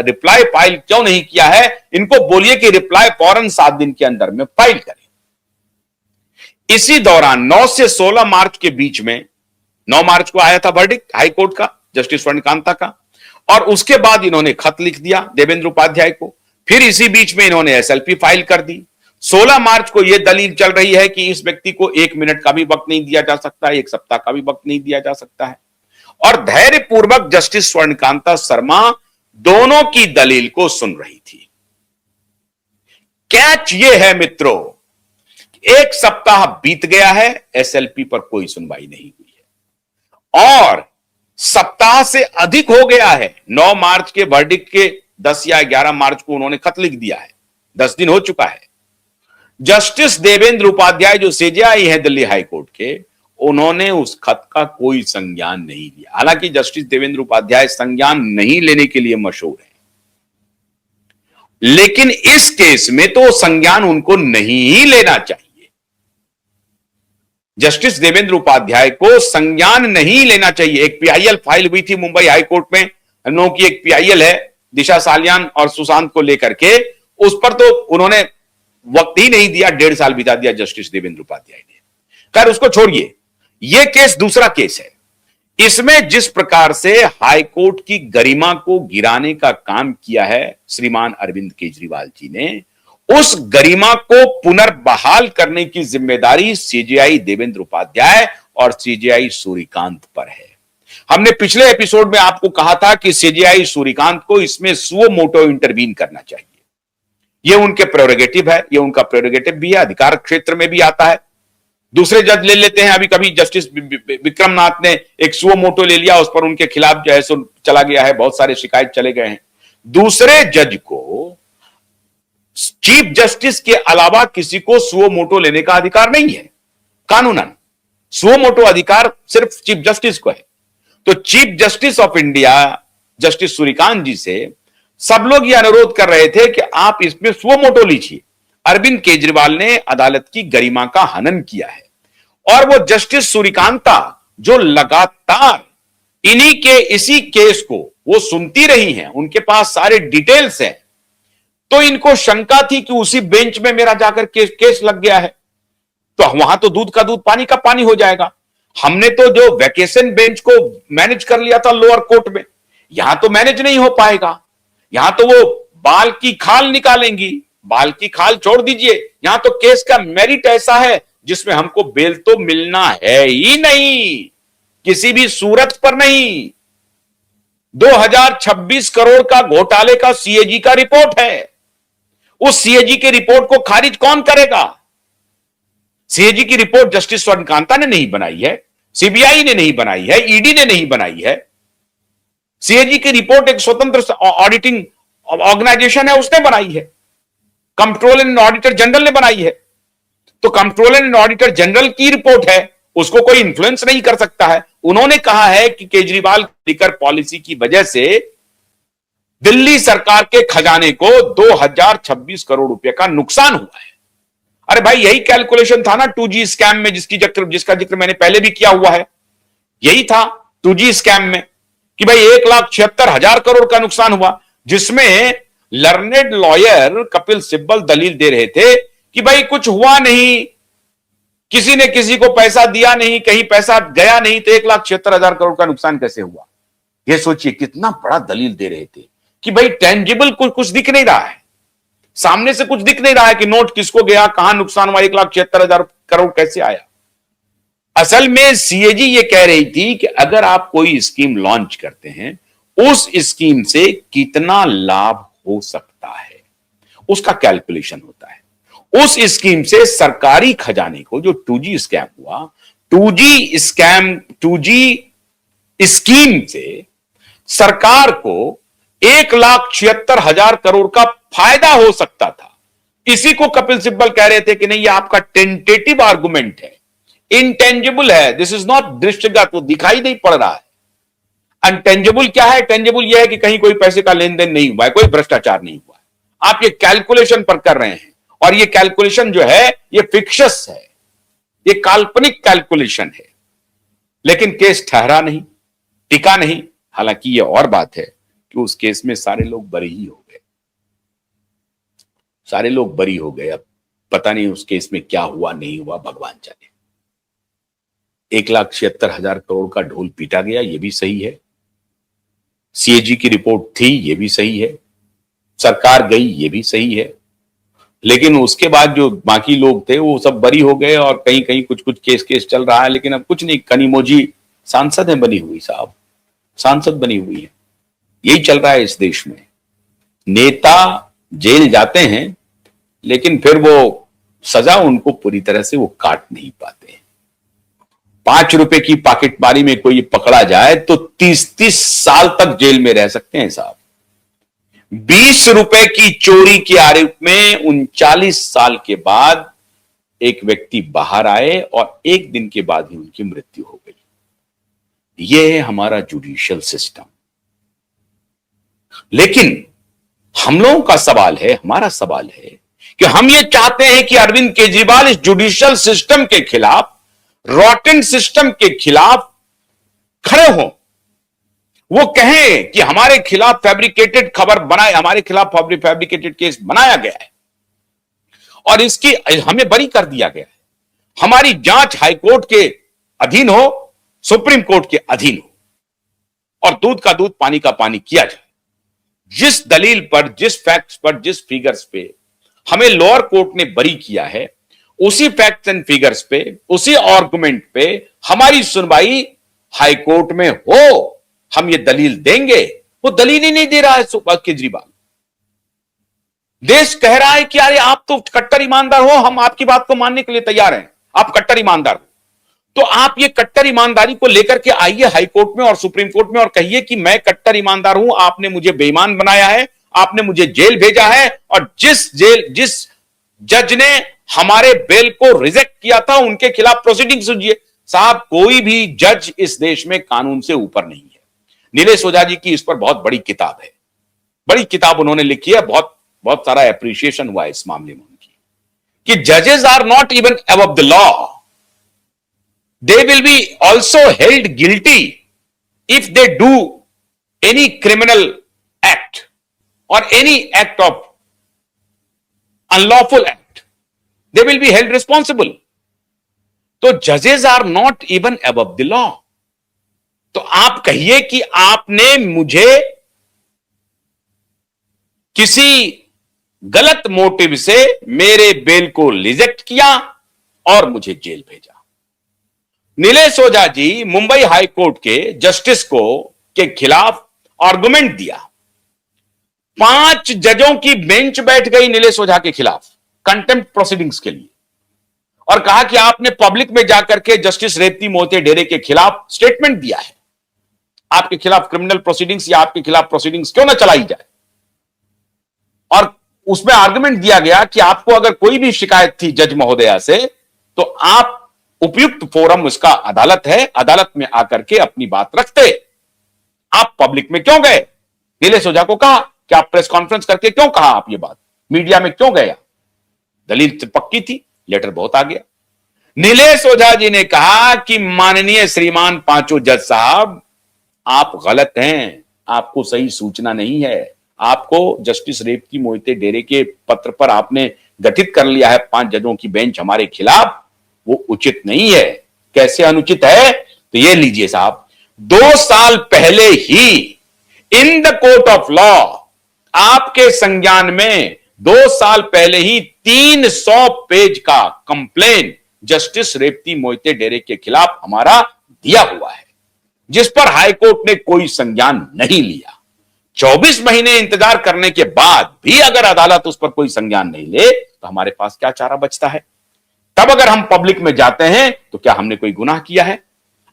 Reply file क्यों नहीं किया है, इनको बोलिए कि रिप्लाई फौरन 7 दिन के अंदर में फाइल करें। इसी दौरान 9 से 16 मार्च के बीच में, 9 मार्च को आया था वर्डिक्ट हाई कोर्ट का, जस्टिस स्वर्णकांता का, और उसके बाद इन्होंने खत लिख दिया देवेंद्र उपाध्याय को। फिर इसी बीच में इन्होंने एसएलपी फाइल कर दी। 16 मार्च को यह दलील चल रही है कि इस व्यक्ति को 1 मिनट का भी वक्त नहीं दिया जा सकता, 1 सप्ताह का भी वक्त नहीं दिया जा सकता है। और धैर्यपूर्वक जस्टिस स्वर्णकांता शर्मा दोनों की दलील को सुन रही थी। कैच यह है मित्रों, 1 सप्ताह बीत गया है, एसएलपी पर कोई सुनवाई नहीं हुई है, और सप्ताह से अधिक हो गया है। 9 मार्च के वर्डिक्ट के 10 या 11 मार्च को उन्होंने खत लिख दिया है, 10 दिन हो चुका है। जस्टिस देवेंद्र उपाध्याय जो सीजेआई है दिल्ली हाई कोर्ट के, उन्होंने उस खत का कोई संज्ञान नहीं लिया। हालांकि जस्टिस देवेंद्र उपाध्याय संज्ञान नहीं लेने के लिए मशहूर है, लेकिन इस केस में तो संज्ञान उनको नहीं ही लेना चाहिए। जस्टिस देवेंद्र उपाध्याय को संज्ञान नहीं लेना चाहिए। एक पीआईएल फाइल हुई थी मुंबई हाई कोर्ट में, नो की एक पीआईएल है दिशा सालियान और सुशांत को लेकर के, उस पर तो उन्होंने वक्त ही नहीं दिया, 1.5 साल बिता दिया जस्टिस देवेंद्र उपाध्याय ने। खैर उसको छोड़िए, यह केस दूसरा केस है। इसमें जिस प्रकार से हाई कोर्ट की गरिमा को गिराने का काम किया है श्रीमान अरविंद केजरीवाल जी ने, उस गरिमा को पुनर्बहाल करने की जिम्मेदारी सीजेआई देवेंद्र उपाध्याय और सीजेआई सूर्यकांत पर है। हमने पिछले एपिसोड में आपको कहा था कि सीजेआई सूर्यकांत को इसमें सुओ मोटो इंटरवीन करना चाहिए। यह उनके प्रेरोगेटिव है, यह उनका प्रेरोगेटिव भी है, अधिकार क्षेत्र में भी आता है। दूसरे जज ले लेते हैं, अभी कभी जस्टिस विक्रमनाथ ने एक सुओ मोटो ले लिया, उस पर उनके खिलाफ जो है सो चला गया है, बहुत सारे शिकायत चले गए हैं। दूसरे जज को, चीफ जस्टिस के अलावा किसी को सुओ मोटो लेने का अधिकार नहीं है कानूनन। सुओ मोटो अधिकार सिर्फ चीफ जस्टिस को है। तो chief justice of India justice Suryakant ji से सब लोग यह अनुरोध कर रहे थे कि आप इसमें सुओ मोटो लीजिए। अरविंद केजरीवाल ने अदालत की गरिमा का हनन किया है, और वो जस्टिस सूर्यकांता जो लगातार इसी केस को वो सुनती रही हैं, उनके पास सारे डिटेल्स हैं, तो इनको शंका थी कि उसी बेंच में मेरा जाकर केस लग गया है, तो वहां तो दूध का दूध पानी का पानी हो जाएगा। हमने तो जो वैकेशन बेंच को मैनेज कर लिया था लोअर कोर्ट में, यहां तो मैनेज नहीं हो पाएगा। यहां तो वो बाल की खाल निकालेंगी, बाल की खाल छोड़ दीजिए। यहां तो केस का मेरिट ऐसा है जिसमें हमको बेल तो मिलना है ही नहीं, किसी भी सूरत पर नहीं। 2026 करोड़ का घोटाले का सीएजी का रिपोर्ट है। उस सीएजी के रिपोर्ट को खारिज कौन करेगा? सीएजी की रिपोर्ट जस्टिस स्वर्णकांता ने नहीं बनाई है, सीबीआई ने नहीं बनाई है, ईडी ने नहीं बनाई है। सीएजी की रिपोर्ट एक स्वतंत्र ऑडिटिंग ऑर्गेनाइजेशन है, उसने बनाई है। कंट्रोलर एंड ऑडिटर जनरल ने बनाई है। तो कंट्रोलर एंड ऑडिटर जनरल की रिपोर्ट है, उसको कोई इन्फ्लुएंस नहीं कर सकता है। उन्होंने कहा है कि केजरीवाल लिकर पॉलिसी की वजह से दिल्ली सरकार के खजाने को 2026 करोड़ रुपए का नुकसान हुआ है। अरे भाई, यही कैलकुलेशन था ना 2G स्कैम में, जिसका जिक्र मैंने पहले भी किया हुआ है। यही था 2G स्कैम में कि भाई 1,76,000 करोड़ का नुकसान हुआ, जिसमें लर्नेड लॉयर कपिल सिब्बल दलील दे रहे थे कि भाई कुछ हुआ नहीं, किसी ने किसी को पैसा दिया नहीं, कहीं पैसा गया नहीं, तो 1,76,000 करोड़ का नुकसान कैसे हुआ? यह सोचिए कितना बड़ा दलील दे रहे थे कि भाई टेंजिबल कुछ दिख नहीं रहा है, सामने से कुछ दिख नहीं रहा है कि नोट किसको गया, कहां नुकसान हुआ, 1,76,000 करोड़ कैसे आया। असल में सीएजी ये कह रही थी कि अगर आप कोई स्कीम लॉन्च करते हैं, उस स्कीम से कितना लाभ हो सकता है, उसका कैलकुलेशन होता है। उस स्कीम से सरकारी खजाने को, जो 2G स्कैम हुआ, 2G स्कीम से सरकार को 1,76,000 करोड़ का फायदा हो सकता था। इसी को कपिल सिब्बल कह रहे थे कि नहीं, ये आपका टेंटेटिव आर्गुमेंट है, इंटेंजिबल है, दिस इज नॉट दृष्टिगत, वो दिखाई नहीं पड़ रहा है। अनटेंजिबल क्या है? टेंजिबल यह है कि कहीं कोई पैसे का लेन देन नहीं हुआ है, कोई भ्रष्टाचार नहीं हुआ है। आप ये कैलकुलेशन पर कर रहे हैं, और ये कैलकुलेशन जो है ये फिक्शस है, ये काल्पनिक कैलकुलेशन है, लेकिन केस ठहरा नहीं, टिका नहीं। हालांकि ये और बात है कि उस केस में सारे लोग बरी ही हो गए, सारे लोग बरी हो गए। अब पता नहीं उस केस में क्या हुआ नहीं हुआ, भगवान जाने। 1,76,000 करोड़ का ढोल पीटा गया, ये भी सही है। सीएजी की रिपोर्ट थी, ये भी सही है। सरकार गई, ये भी सही है। लेकिन उसके बाद जो बाकी लोग थे वो सब बरी हो गए, और कहीं कहीं कुछ कुछ केस चल रहा है। लेकिन अब कुछ नहीं, कनिमोझी सांसद है बनी हुई, साहब सांसद बनी हुई है। यही चल रहा है इस देश में। नेता जेल जाते हैं, लेकिन फिर वो सजा उनको पूरी तरह से वो काट नहीं पाते। 5 रुपए की पॉकेटमारी में कोई पकड़ा जाए तो 30-30 साल तक जेल में रह सकते हैं साहब। 20 रुपए की चोरी के आरोप में 39 साल के बाद एक व्यक्ति बाहर आए और 1 दिन के बाद ही उनकी मृत्यु हो गई। यह है हमारा जुडिशियल सिस्टम। लेकिन हम लोगों का सवाल है, हमारा सवाल है कि हम ये चाहते हैं कि अरविंद केजरीवाल इस जुडिशियल सिस्टम के खिलाफ, रॉटन सिस्टम के खिलाफ खड़े हों। वो कहें कि हमारे खिलाफ फैब्रिकेटेड खबर बनाए, हमारे खिलाफ फैब्रिकेटेड केस बनाया गया है और इसकी हमें बरी कर दिया गया है। हमारी जांच हाईकोर्ट के अधीन हो, सुप्रीम कोर्ट के अधीन हो, और दूध का दूध पानी का पानी किया जाए। जिस दलील पर, जिस फैक्ट्स पर, जिस फिगर्स पे हमें लोअर कोर्ट ने बरी किया है, उसी फैक्ट्स एंड फिगर्स पे, उसी आर्गुमेंट पे हमारी सुनवाई हाई कोर्ट में हो। हम ये दलील देंगे। वो दलील ही नहीं दे रहा है केजरीवाल। देश कह रहा है कि अरे आप तो कट्टर ईमानदार हो, हम आपकी बात को मानने के लिए तैयार हैं, आप कट्टर ईमानदार हो। तो आप ये कट्टर ईमानदारी को लेकर के आइए हाई कोर्ट में और सुप्रीम कोर्ट में और कहिए कि मैं कट्टर ईमानदार हूं, आपने मुझे बेईमान बनाया है, आपने मुझे जेल भेजा है, और जिस जज ने हमारे बेल को रिजेक्ट किया था उनके खिलाफ प्रोसीडिंग सुनिए। साहब, कोई भी जज इस देश में कानून से ऊपर नहीं है। नीलेश ओझा जी की इस पर बहुत बड़ी किताब है, बड़ी किताब उन्होंने लिखी है, बहुत बहुत सारा एप्रिसिएशन हुआ है इस मामले में उनकी, कि जजेस are not even above the law, they will be also held guilty if they do any criminal act or any act of unlawful act. They will be held responsible. तो judges are not even above the law. तो आप कहिए कि आपने मुझे किसी गलत motive से मेरे बेल को रिजेक्ट किया और मुझे जेल भेजा। नीलेश ओझा जी मुंबई हाई कोर्ट के जस्टिस को के खिलाफ आर्गुमेंट दिया। 5 जजों की बेंच बैठ गई नीलेश ओझा के खिलाफ कंटेम्प्ट प्रोसीडिंग्स के लिए, और कहा कि आपने पब्लिक में जाकर के जस्टिस रेवती मोहिते डेरे के खिलाफ स्टेटमेंट दिया है, आपके खिलाफ क्रिमिनल प्रोसीडिंग्स या आपके खिलाफ प्रोसीडिंग्स क्यों ना चलाई जाए। और उसमें आर्गुमेंट दिया गया कि आपको अगर कोई भी शिकायत थी जज महोदया से, तो आप उपयुक्त फोरम उसका अदालत है, अदालत में आकर के अपनी बात रखते। आप पब्लिक में क्यों गए? नीलेश ओझा को कहा कि आप प्रेस कॉन्फ्रेंस करके क्यों कहा, आप ये बात मीडिया में क्यों गया? दलील पक्की थी, लेटर बहुत आ गया। नीलेश ओझा जी ने कहा कि माननीय श्रीमान पांचों जज साहब, आप गलत हैं, आपको सही सूचना नहीं है। आपको जस्टिस रेवती मोहिते डेरे के पत्र पर आपने गठित कर लिया है 5 जजों की बेंच हमारे खिलाफ, वो उचित नहीं है। कैसे अनुचित है? तो ये लीजिए साहब, 2 साल पहले ही in the court of law आपके संज्ञान में 2 साल पहले ही 300 पेज का कंप्लेन जस्टिस रेवती मोहिते डेरे के खिलाफ हमारा दिया हुआ है, जिस पर हाईकोर्ट ने कोई संज्ञान नहीं लिया। 24 महीने इंतजार करने के बाद भी अगर अदालत उस पर कोई संज्ञान नहीं ले तो हमारे पास क्या चारा बचता है? तब अगर हम पब्लिक में जाते हैं तो क्या हमने कोई गुनाह किया है?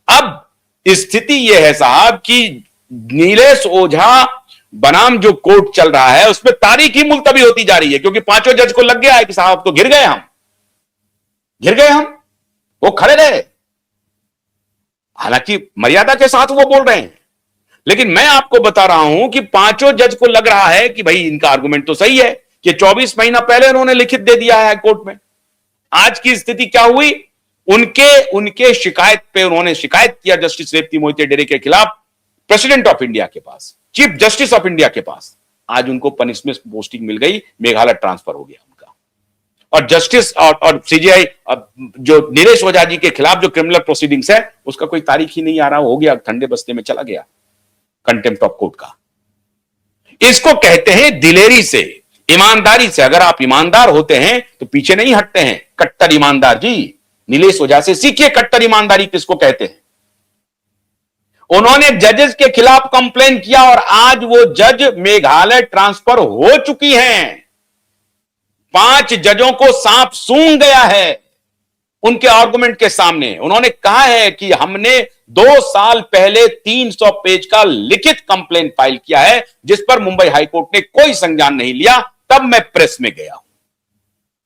अब स्थिति यह है साहब कि नीलेश ओझा बनाम जो कोर्ट चल रहा है उसमें तारीख ही मुलतवी होती जा रही है, क्योंकि 5 जज को लग गया है कि साहब तो गिर गए हम। वो खड़े रहे, हालांकि मर्यादा के साथ वो बोल रहे हैं, लेकिन मैं आपको बता रहा हूं कि 5 जज को लग रहा है कि भाई इनका आर्गुमेंट तो सही है कि 24 महीना पहले उन्होंने लिखित दे दिया है कोर्ट में। आज की स्थिति क्या हुई? उनके शिकायत पे उन्होंने शिकायत किया जस्टिस रेवती मोहिते डेरे के खिलाफ प्रेसिडेंट ऑफ इंडिया के पास, चीफ जस्टिस ऑफ इंडिया के पास। आज उनको पनिशमेंट पोस्टिंग मिल गई, मेघालय ट्रांसफर हो गया उनका। और जस्टिस और सीजीआई जो नीलेश ओझा जी के खिलाफ जो क्रिमिनल प्रोसीडिंग्स है, उसका कोई तारीख ही नहीं आ रहा, हो गया, ठंडे बस्ते में चला गया, कंटेम्प्ट ऑफ कोर्ट का। इसको कहते हैं दिलेरी से, ईमानदारी से। अगर आप ईमानदार होते हैं तो पीछे नहीं हटते हैं। कट्टर ईमानदार जी, नीलेश ओझा से सीखिए कट्टर ईमानदारी किसको कहते हैं। उन्होंने जजेस के खिलाफ कंप्लेन किया और आज वो जज मेघालय ट्रांसफर हो चुकी हैं। 5 जजों को सांप सूंघ गया है उनके आर्गुमेंट के सामने। उन्होंने कहा है कि हमने 2 साल पहले 300 पेज का लिखित कंप्लेन फाइल किया है, जिस पर मुंबई हाईकोर्ट ने कोई संज्ञान नहीं लिया। तब मैं प्रेस में गया हूं।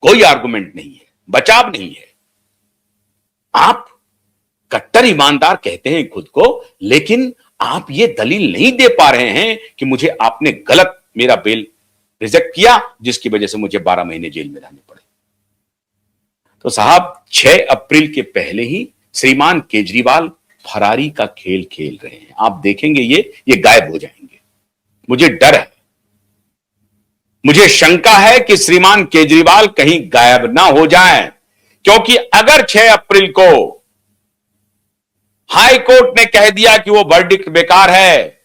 कोई आर्गुमेंट नहीं है, बचाव नहीं है। आप कट्टर ईमानदार कहते हैं खुद को, लेकिन आप ये दलील नहीं दे पा रहे हैं कि मुझे आपने गलत मेरा बेल रिजेक्ट किया, जिसकी वजह से मुझे 12 महीने जेल में रहने पड़े। तो साहब, 6 अप्रैल के पहले ही श्रीमान केजरीवाल फरारी का खेल खेल रहे हैं। आप देखेंगे ये गायब हो जाएंगे। मुझे डर है, मुझे शंका है कि श्रीमान केजरीवाल कहीं गायब ना हो जाएं, क्योंकि अगर 6 अप्रैल को हाई कोर्ट ने कह दिया कि वो वर्डिक्ट बेकार है,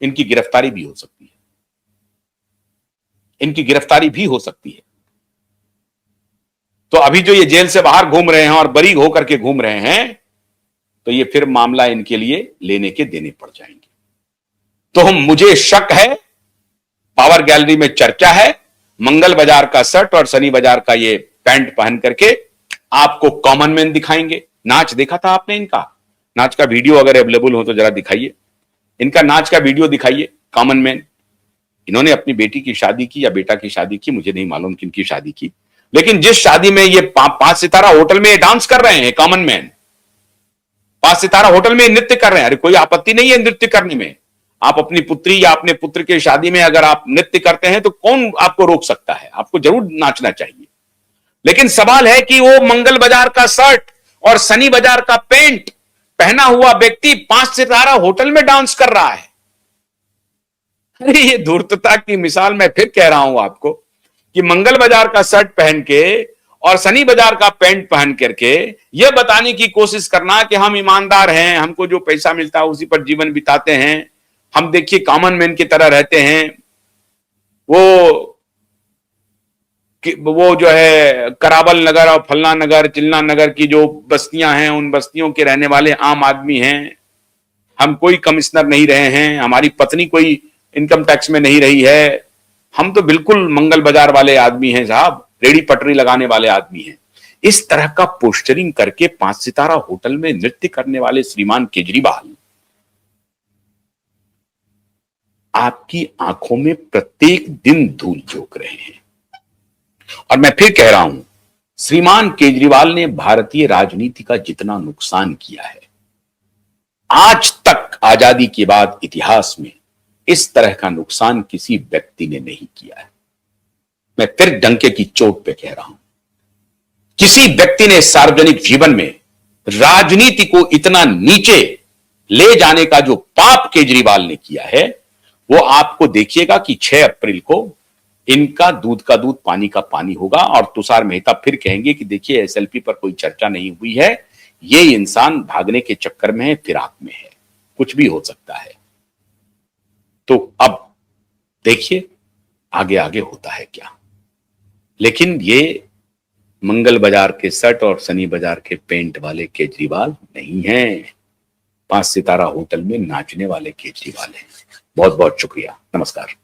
इनकी गिरफ्तारी भी हो सकती है। इनकी गिरफ्तारी भी हो सकती है। तो अभी जो ये जेल से बाहर घूम रहे हैं और बरी होकर के घूम रहे हैं, तो ये फिर मामला इनके लिए लेने के देने पड़ जाएंगे। तो मुझे शक है, पावर गैलरी में चर्चा है, मंगल बाजार का शर्ट और शनि बाजार का ये पैंट पहन करके आपको कॉमन मैन दिखाएंगे। नाच देखा था आपने इनका? नाच का वीडियो अगर अवेलेबल हो तो जरा दिखाइए, इनका नाच का वीडियो दिखाइए, कॉमन मैन। इन्होंने अपनी बेटी की शादी की या बेटा की शादी की, मुझे नहीं मालूम किनकी शादी की, लेकिन जिस शादी में ये 5 सितारा होटल में डांस कर रहे हैं, कॉमन मैन 5 सितारा होटल में नृत्य कर रहे हैं। अरे कोई आपत्ति नहीं है नृत्य करने में। आप अपनी पुत्री या अपने पुत्र की शादी में अगर आप नृत्य करते हैं तो कौन आपको रोक सकता है? आपको जरूर नाचना चाहिए। लेकिन सवाल है कि वो मंगल बाजार का शर्ट और शनि बाजार का पैंट पहना हुआ व्यक्ति 5 सितारा होटल में डांस कर रहा है। अरे ये धूर्तता की मिसाल मैं फिर कह रहा हूं आपको कि मंगल बाजार का शर्ट पहन के और शनि बाजार का पैंट पहन करके यह बताने की कोशिश करना कि हम ईमानदार हैं, हमको जो पैसा मिलता है उसी पर जीवन बिताते हैं, हम देखिए कॉमन मैन की तरह रहते हैं। वो जो है करावल नगर और फलना नगर, चिल्ला नगर की जो बस्तियां हैं, उन बस्तियों के रहने वाले आम आदमी हैं। हम कोई कमिश्नर नहीं रहे हैं, हमारी पत्नी कोई इनकम टैक्स में नहीं रही है। हम तो बिल्कुल मंगल बाजार वाले आदमी हैं साहब, रेडी पटरी लगाने वाले आदमी हैं। इस तरह का पोस्टरिंग करके 5 सितारा होटल में नृत्य करने वाले श्रीमान केजरीवाल आपकी आंखों में प्रत्येक दिन धूल झोंक रहे हैं। और मैं फिर कह रहा हूं, श्रीमान केजरीवाल ने भारतीय राजनीति का जितना नुकसान किया है, आज तक आजादी के बाद इतिहास में इस तरह का नुकसान किसी व्यक्ति ने नहीं किया है। मैं फिर डंके की चोट पे कह रहा हूं, किसी व्यक्ति ने सार्वजनिक जीवन में राजनीति को इतना नीचे ले जाने का जो पाप केजरीवाल ने किया है, वो आपको देखिएगा कि 6 अप्रैल को इनका दूध का दूध पानी का पानी होगा। और तुषार मेहता फिर कहेंगे कि देखिए एसएलपी पर कोई चर्चा नहीं हुई है, ये इंसान भागने के चक्कर में है, फिराक में है, कुछ भी हो सकता है। तो अब देखिए आगे आगे होता है क्या। लेकिन ये मंगल बाजार के शर्ट और शनि बाजार के पेंट वाले केजरीवाल नहीं हैं, 5 सितारा होटल में नाचने वाले केजरीवाल हैं। बहुत बहुत शुक्रिया, नमस्कार।